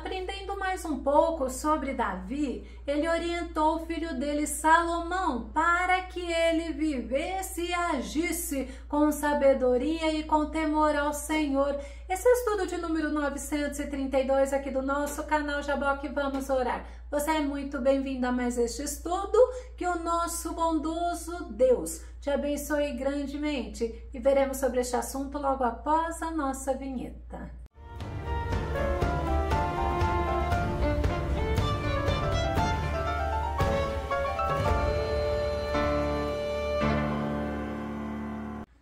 aprendendo mais um pouco sobre Davi, ele orientou o filho dele Salomão para que ele vivesse e agisse com sabedoria e com temor ao Senhor. Esse é o estudo de número 932 aqui do nosso canal Jaboque Vamos Orar. Você é muito bem-vindo a mais este estudo, que o nosso bondoso Deus te abençoe grandemente. E veremos sobre este assunto logo após a nossa vinheta.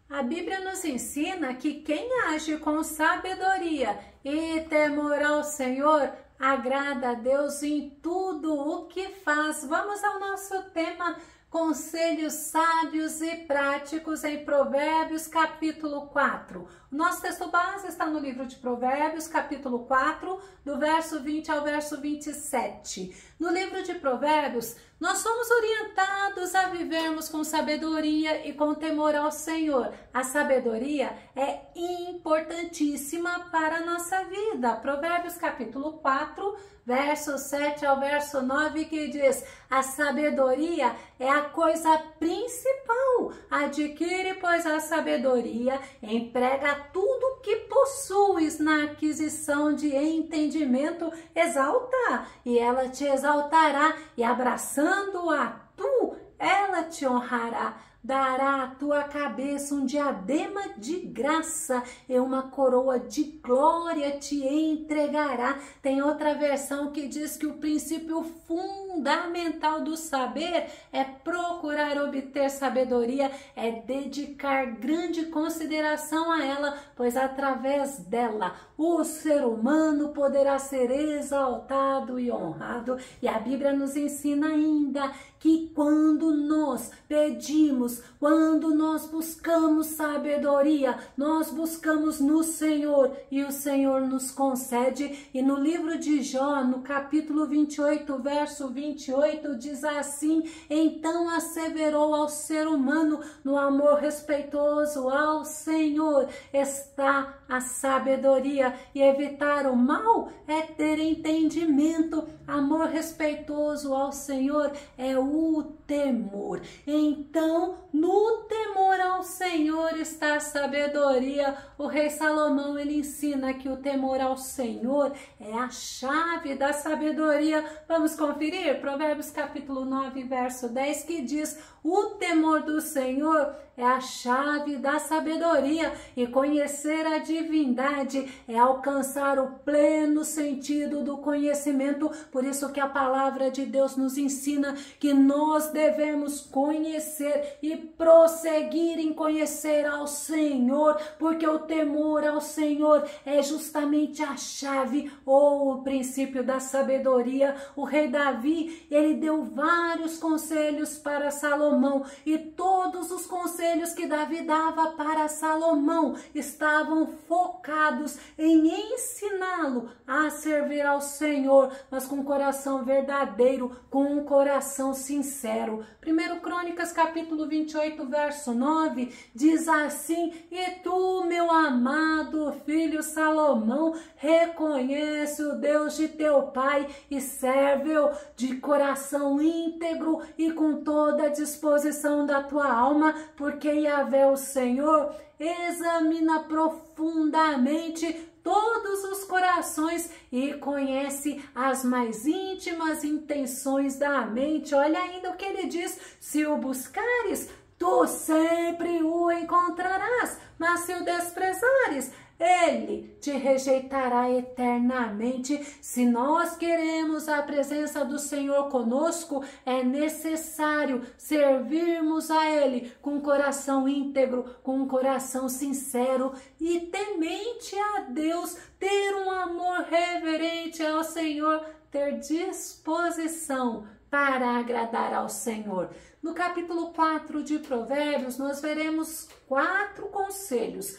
A Bíblia nos ensina que quem age com sabedoria e temor ao Senhor agrada a Deus em tudo o que faz. Vamos ao nosso tema: conselhos sábios e práticos em Provérbios, capítulo 4. O nosso texto base está no livro de Provérbios, capítulo 4, do verso 20 ao verso 27. No livro de Provérbios, nós somos orientados a vivermos com sabedoria e com temor ao Senhor. A sabedoria é importantíssima para a nossa vida. Provérbios, capítulo 4, verso 7 ao verso 9, que diz: a sabedoria é a coisa principal. Adquire, pois, a sabedoria, emprega tudo que possuis na aquisição de entendimento, exalta, e ela te exaltará, e abraçando-a tu, ela te honrará. Dará à tua cabeça um diadema de graça e uma coroa de glória te entregará. Tem outra versão que diz que o princípio fundamental do saber é procurar obter sabedoria, é dedicar grande consideração a ela, pois através dela o ser humano poderá ser exaltado e honrado. E a Bíblia nos ensina ainda que quando nós pedimos, quando nós buscamos sabedoria, nós buscamos no Senhor e o Senhor nos concede. E no livro de Jó, no capítulo 28, verso 28, diz assim: então asseverou ao ser humano, no amor respeitoso ao Senhor está a sabedoria, e evitar o mal é ter entendimento. Amor respeitoso ao Senhor é o temor. Então, no temor ao Senhor está a sabedoria. O rei Salomão, ele ensina que o temor ao Senhor é a chave da sabedoria. Vamos conferir? Provérbios capítulo 9, verso 10, que diz: o temor do Senhor é a chave da sabedoria, e conhecer a divindade é alcançar o pleno sentido do conhecimento. Por isso que a palavra de Deus nos ensina que nós devemos conhecer e prosseguir em conhecer ao Senhor, porque o temor ao Senhor é justamente a chave ou o princípio da sabedoria. O rei Davi, ele deu vários conselhos para Salomão, e todos os conselhos que Davi dava para Salomão estavam focados em ensiná-lo a servir ao Senhor, mas com um coração verdadeiro, com um coração sincero. 1 Crônicas capítulo 28, verso 9, diz assim: e tu, meu amado filho Salomão, reconhece o Deus de teu pai e serve-o de coração íntegro e com toda a disposição da tua alma, porque Yahvé, o Senhor, examina profundamente todos os corações e conhece as mais íntimas intenções da mente. Olha ainda o que ele diz: se o buscares, tu sempre o encontrarás, mas se o desprezares, ele te rejeitará eternamente. Se nós queremos a presença do Senhor conosco, é necessário servirmos a Ele com um coração íntegro, com um coração sincero e temente a Deus, ter um amor reverente ao Senhor, ter disposição para agradar ao Senhor. No capítulo 4 de Provérbios, nós veremos 4 conselhos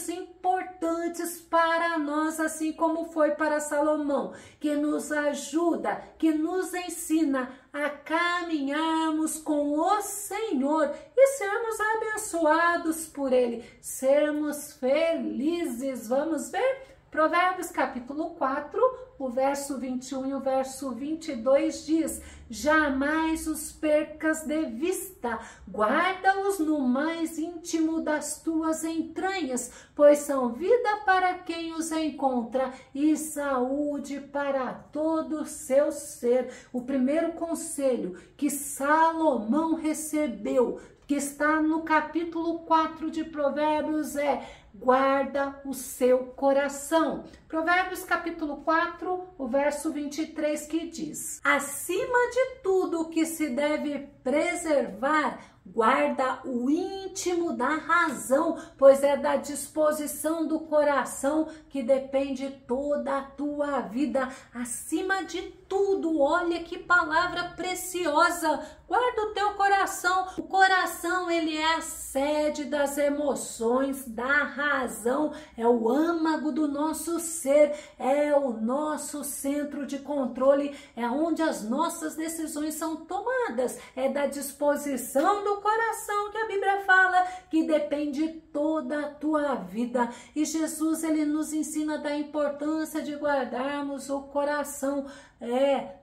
importantes para nós, assim como foi para Salomão, que nos ajuda, que nos ensina a caminharmos com o Senhor e sermos abençoados por Ele, sermos felizes. Vamos ver? Provérbios capítulo 4, o verso 21 e o verso 22 diz: jamais os percas de vista, guarda-os no mais íntimo das tuas entranhas, pois são vida para quem os encontra e saúde para todo o seu ser. O primeiro conselho que Salomão recebeu, que está no capítulo 4 de Provérbios, é: guarda o seu coração. Provérbios capítulo 4, o verso 23, que diz: acima de tudo que se deve preservar, guarda o íntimo da razão, pois é da disposição do coração que depende toda a tua vida. Acima de tudo, olha que palavra preciosa, guarda o teu coração. O coração, ele é a sede das emoções, da razão, é o âmago do nosso ser, é o nosso centro de controle, é onde as nossas decisões são tomadas, é da disposição do coração que a Bíblia fala que depende toda a tua vida. E Jesus, ele nos ensina da importância de guardarmos o coração.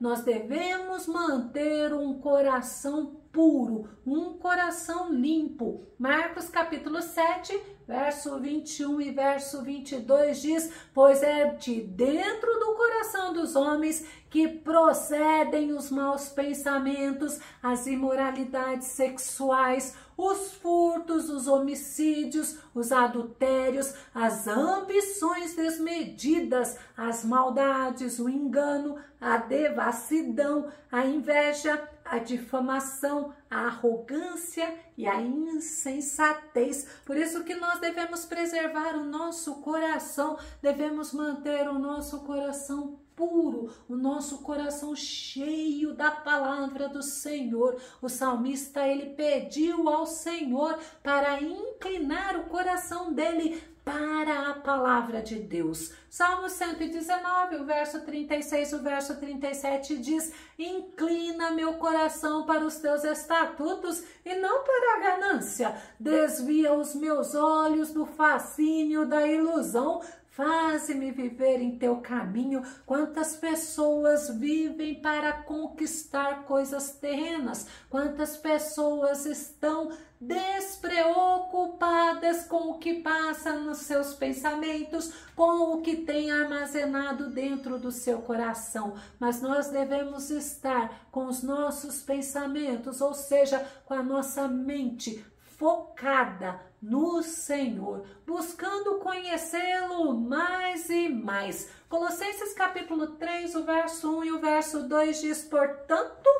Nós devemos manter um coração puro, um coração limpo. Marcos capítulo 7, verso 21 e verso 22 diz: pois é de dentro do coração dos homens que procedem os maus pensamentos, as imoralidades sexuais, os furtos, os homicídios, os adultérios, as ambições desmedidas, as maldades, o engano, a devassidão, a inveja, a difamação, a arrogância e a insensatez. Por isso que nós devemos preservar o nosso coração, devemos manter o nosso coração puro, o nosso coração cheio da palavra do Senhor. O salmista, ele pediu ao Senhor para inclinar o coração dele para a palavra de Deus. Salmo 119, o verso 36, o verso 37 diz: inclina meu coração para os teus estatutos e não para a ganância. Desvia os meus olhos do fascínio da ilusão. Faze-me viver em teu caminho. Quantas pessoas vivem para conquistar coisas terrenas? Quantas pessoas estão despreocupadas com o que passa nos seus pensamentos, com o que tem armazenado dentro do seu coração? Mas nós devemos estar com os nossos pensamentos, ou seja, com a nossa mente focada no Senhor, buscando conhecê-lo mais e mais. Colossenses capítulo 3, o verso 1 e o verso 2 diz: portanto,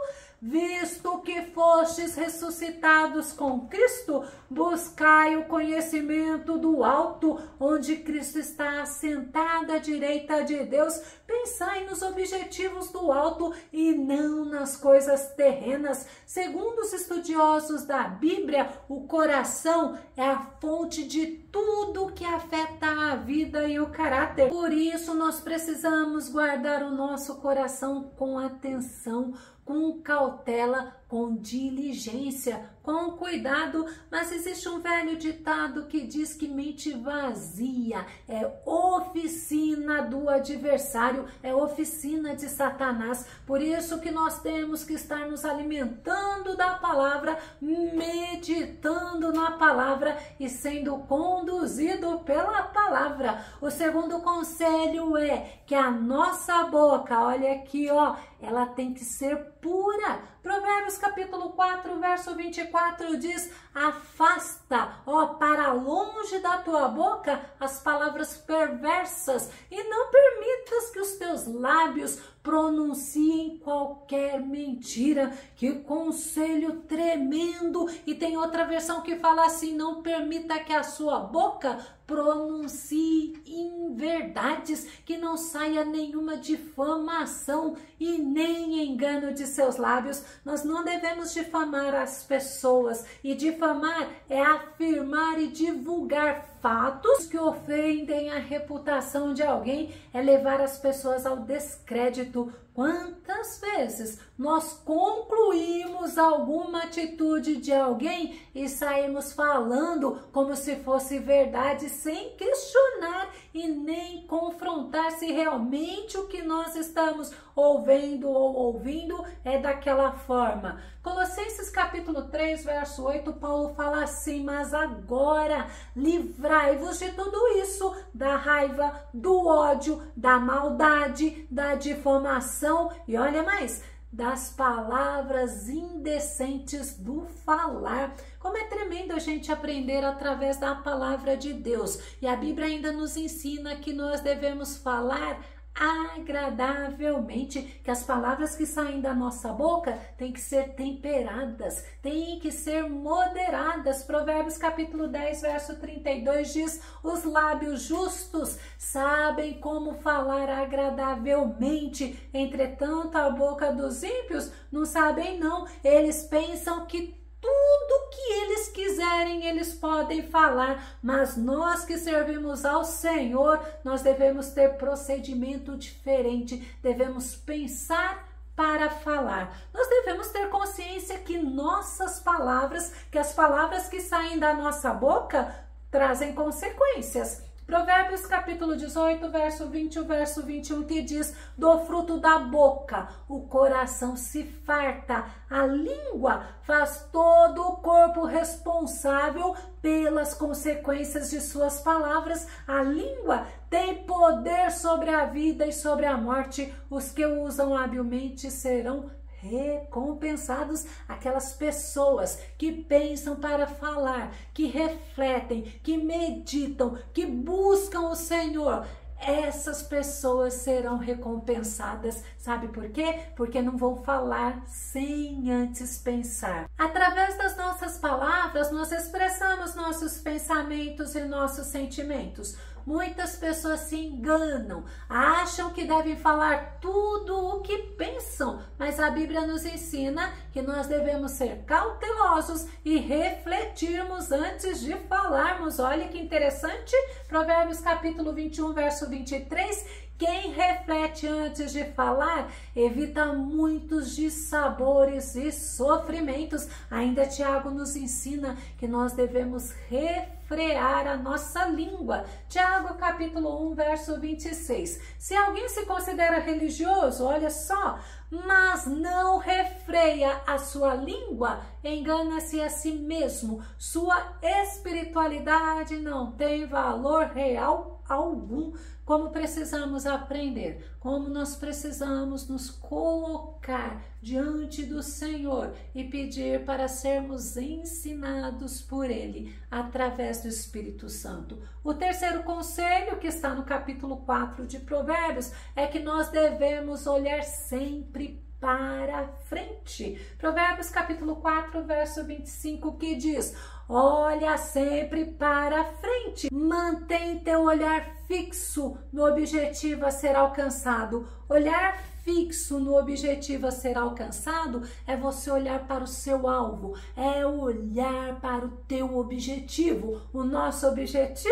visto que fostes ressuscitados com Cristo, buscai o conhecimento do alto, onde Cristo está assentado à direita de Deus. Pensai nos objetivos do alto e não nas coisas terrenas. Segundo os estudiosos da Bíblia, o coração é a fonte de tudo que afeta a vida e o caráter. Por isso, nós precisamos guardar o nosso coração com atenção, com cautela, com diligência, com cuidado. Mas existe um velho ditado que diz que mente vazia é oficina do adversário, é oficina de Satanás. Por isso que nós temos que estar nos alimentando da palavra, meditando na palavra e sendo conduzido pela palavra. O segundo conselho é que a nossa boca, olha aqui, ó, ela tem que ser pura. Provérbios capítulo 4, verso 24 diz: afasta, ó, para longe da tua boca as palavras perversas e não permitas que os teus lábios pronunciem qualquer mentira. Que conselho tremendo! E tem outra versão que fala assim: não permita que a sua boca pronuncie inverdades, que não saia nenhuma difamação e nem engano de seus lábios. Nós não devemos difamar as pessoas, e difamar é afirmar e divulgar fatos que ofendem a reputação de alguém, é levar as pessoas ao descrédito. Quantas vezes nós concluímos alguma atitude de alguém e saímos falando como se fosse verdade, sem questionar e nem confrontar se realmente o que nós estamos ouvindo é daquela forma. Colossenses capítulo 3, verso 8, Paulo fala assim: mas agora livrai-vos de tudo isso, da raiva, do ódio, da maldade, da difamação e olha mais, das palavras indecentes do falar. Como é tremendo a gente aprender através da palavra de Deus. E a Bíblia ainda nos ensina que nós devemos falar agradavelmente, que as palavras que saem da nossa boca têm que ser temperadas, têm que ser moderadas. Provérbios capítulo 10, verso 32 diz: os lábios justos sabem como falar agradavelmente, entretanto a boca dos ímpios não sabem não, eles pensam que tudo que eles quiserem, eles podem falar, mas nós que servimos ao Senhor, nós devemos ter procedimento diferente, devemos pensar para falar. Nós devemos ter consciência que nossas palavras, que as palavras que saem da nossa boca, trazem consequências. Provérbios capítulo 18, verso 20 e verso 21, que diz: do fruto da boca o coração se farta, a língua faz todo o corpo responsável pelas consequências de suas palavras. A língua tem poder sobre a vida e sobre a morte. Os que o usam habilmente serão recompensados. Aquelas pessoas que pensam para falar, que refletem, que meditam, que buscam o Senhor, essas pessoas serão recompensadas. Sabe por quê? Porque não vão falar sem antes pensar. Através das nossas palavras, nós expressamos nossos pensamentos e nossos sentimentos. Muitas pessoas se enganam, acham que devem falar tudo o que pensam, mas a Bíblia nos ensina que nós devemos ser cautelosos e refletirmos antes de falarmos. Olha que interessante, Provérbios capítulo 21, verso 23, quem reflete antes de falar evita muitos dissabores e sofrimentos. Ainda Tiago nos ensina que nós devemos refrear a nossa língua. Tiago capítulo 1, verso 26. Se alguém se considera religioso, olha só, mas não refreia a sua língua, engana-se a si mesmo. Sua espiritualidade não tem valor real algum. Como precisamos aprender, como nós precisamos nos colocar diante do Senhor e pedir para sermos ensinados por Ele, através do Espírito Santo. O terceiro conselho, que está no capítulo 4 de Provérbios, é que nós devemos olhar sempre para frente. Provérbios capítulo 4, verso 25, que diz: olha sempre para frente, mantém teu olhar fixo no objetivo a ser alcançado. Olhar fixo no objetivo a ser alcançado é você olhar para o seu alvo, é olhar para o teu objetivo. O nosso objetivo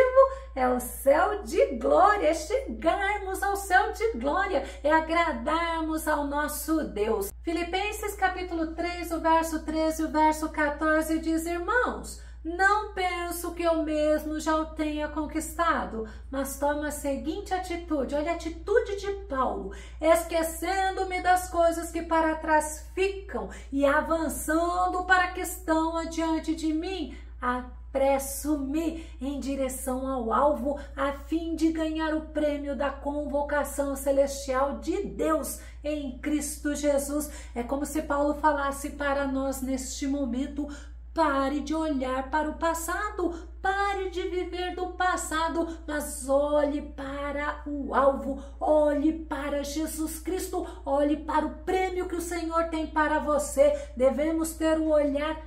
é o céu de glória, é chegarmos ao céu de glória, é agradarmos ao nosso Deus. Filipenses capítulo 3, o verso 13 e o verso 14 diz: irmãos, não penso que eu mesmo já o tenha conquistado, mas tomo a seguinte atitude. Olha a atitude de Paulo: esquecendo-me das coisas que para trás ficam e avançando para a que estão adiante de mim, apresso-me em direção ao alvo, a fim de ganhar o prêmio da convocação celestial de Deus em Cristo Jesus. É como se Paulo falasse para nós neste momento: pare de olhar para o passado, pare de viver do passado, mas olhe para o alvo, olhe para Jesus Cristo, olhe para o prêmio que o Senhor tem para você. Devemos ter um olhar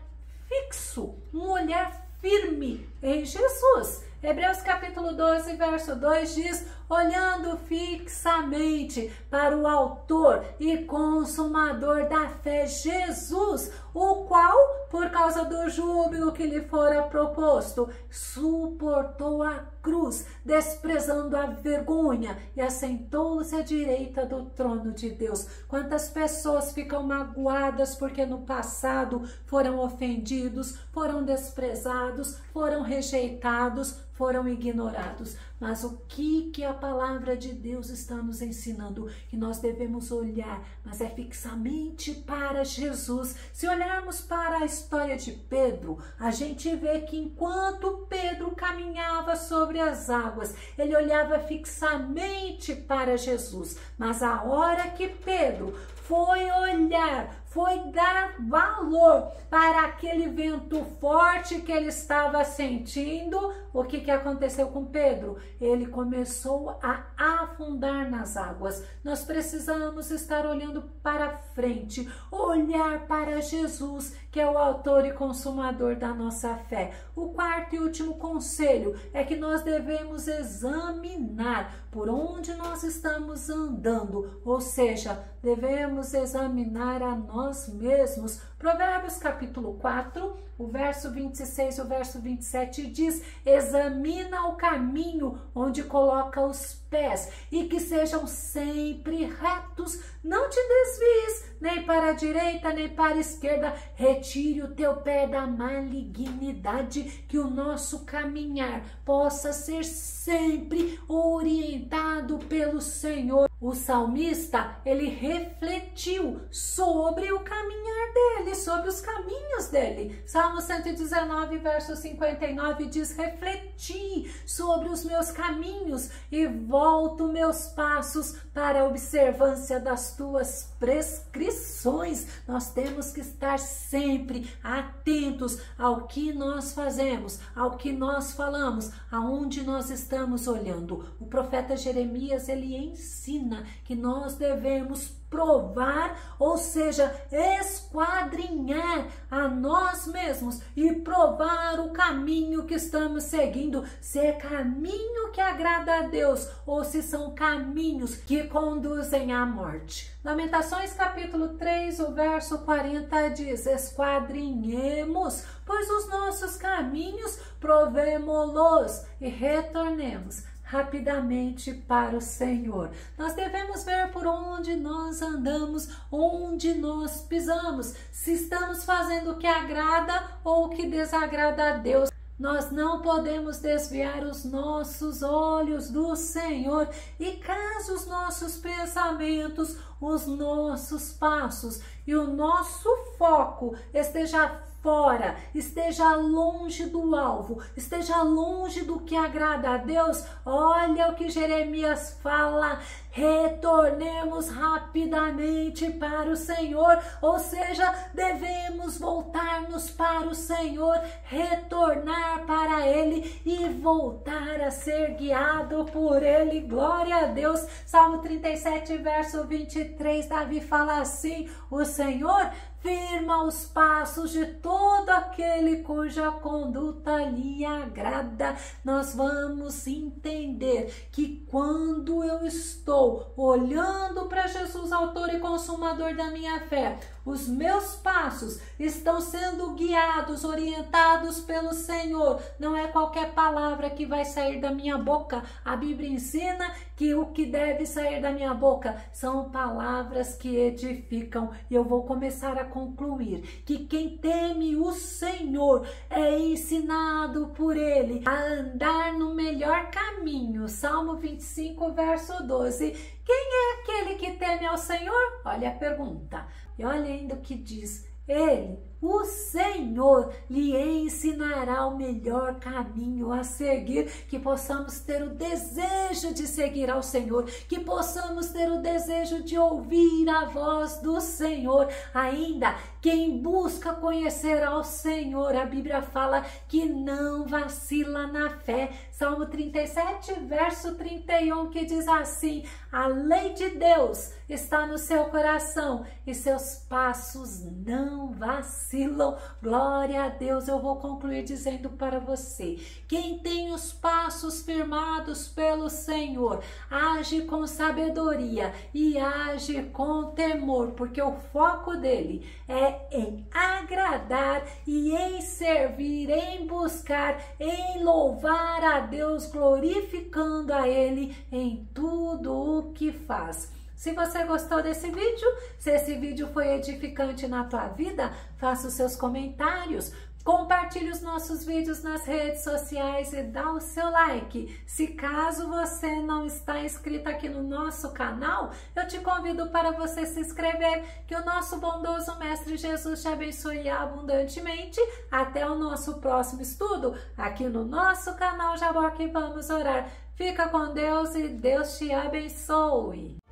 fixo, um olhar firme em Jesus. Hebreus capítulo 12, verso 2 diz: olhando fixamente para o autor e consumador da fé, Jesus, o qual, por causa do júbilo que lhe fora proposto, suportou a cruz, desprezando a vergonha, e assentou-se à direita do trono de Deus. Quantas pessoas ficam magoadas porque no passado foram ofendidos, foram desprezados, foram rejeitados, foram ignorados. Mas o que a palavra de Deus está nos ensinando? Que nós devemos olhar, mas é fixamente para Jesus. Se olharmos para a história de Pedro, a gente vê que enquanto Pedro caminhava sobre as águas, ele olhava fixamente para Jesus. Mas a hora que Pedro foi olhar, foi dar valor para aquele vento forte que ele estava sentindo, o que aconteceu com Pedro? Ele começou a afundar nas águas. Nós precisamos estar olhando para frente, olhar para Jesus, que é o autor e consumador da nossa fé. O quarto e último conselho é que nós devemos examinar por onde nós estamos andando, ou seja, devemos examinar a nós mesmos. Provérbios capítulo 4, o verso 26 e o verso 27 diz: examina o caminho onde coloca os pés e que sejam sempre retos, não te desvies nem para a direita nem para a esquerda, retire o teu pé da malignidade, que o nosso caminhar possa ser sempre orientado pelo Senhor. O salmista, ele refletiu sobre o caminhar dele, sobre os caminhos dele. Salmo 119, verso 59 diz: refleti sobre os meus caminhos e volto meus passos para a observância das tuas prescrições. Nós temos que estar sempre atentos ao que nós fazemos, ao que nós falamos, aonde nós estamos olhando. O profeta Jeremias, ele ensina que nós devemos provar, ou seja, esquadrinhar a nós mesmos e provar o caminho que estamos seguindo, se é caminho que agrada a Deus ou se são caminhos que conduzem à morte. Lamentações capítulo 3, o verso 40 diz: esquadrinhemos, pois os nossos caminhos, provemo-los e retornemos rapidamente para o Senhor. Nós devemos ver por onde nós andamos, onde nós pisamos, se estamos fazendo o que agrada ou o que desagrada a Deus. Nós não podemos desviar os nossos olhos do Senhor, e caso os nossos pensamentos, os nossos passos e o nosso foco esteja fora, esteja longe do alvo, esteja longe do que agrada a Deus, olha o que Jeremias fala: retornemos rapidamente para o Senhor, ou seja, devemos voltar-nos para o Senhor, retornar para Ele e voltar a ser guiado por Ele. Glória a Deus. Salmo 37, verso 23, Davi fala assim: o Senhor firma os passos de todo aquele cuja conduta lhe agrada. Nós vamos entender que quando eu estou olhando para Jesus, autor e consumador da minha fé, os meus passos estão sendo guiados, orientados pelo Senhor. Não é qualquer palavra que vai sair da minha boca. A Bíblia ensina que o que deve sair da minha boca são palavras que edificam. E eu vou começar a concluir que quem teme o Senhor é ensinado por Ele a andar no melhor caminho. Salmo 25, verso 12. Quem é aquele que teme ao Senhor? Olha a pergunta. E olha ainda o que diz: Ele, o Senhor, lhe ensinará o melhor caminho a seguir. Que possamos ter o desejo de seguir ao Senhor, que possamos ter o desejo de ouvir a voz do Senhor. Ainda quem busca conhecer ao Senhor, a Bíblia fala que não vacila na fé. Salmo 37, verso 31, que diz assim: a lei de Deus está no seu coração e seus passos não vacilam. Glória a Deus. Eu vou concluir dizendo para você: quem tem os passos firmados pelo Senhor, age com sabedoria e age com temor, porque o foco dele é em agradar e em servir, em buscar, em louvar a Deus, glorificando a Ele em tudo o que faz. Se você gostou desse vídeo, se esse vídeo foi edificante na tua vida, faça os seus comentários, compartilhe os nossos vídeos nas redes sociais e dá o seu like. Se caso você não está inscrito aqui no nosso canal, eu te convido para você se inscrever, que o nosso bondoso Mestre Jesus te abençoe abundantemente. Até o nosso próximo estudo, aqui no nosso canal Jaboque Vamos Orar. Fica com Deus e Deus te abençoe.